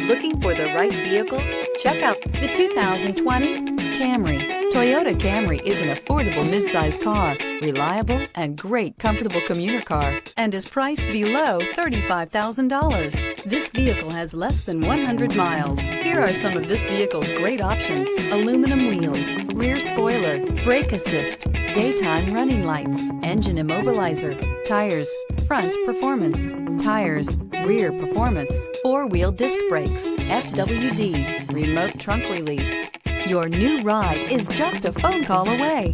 Looking for the right vehicle? Check out the 2020 Camry. Toyota Camry is an affordable midsize car, reliable and great comfortable commuter car, and is priced below $35,000. This vehicle has less than 100 miles. Here are some of this vehicle's great options: aluminum wheels, rear spoiler, brake assist, daytime running lights, engine immobilizer, tires, front performance, tires, rear performance, four-wheel disc brakes, FWD, remote trunk release. Your new ride is just a phone call away.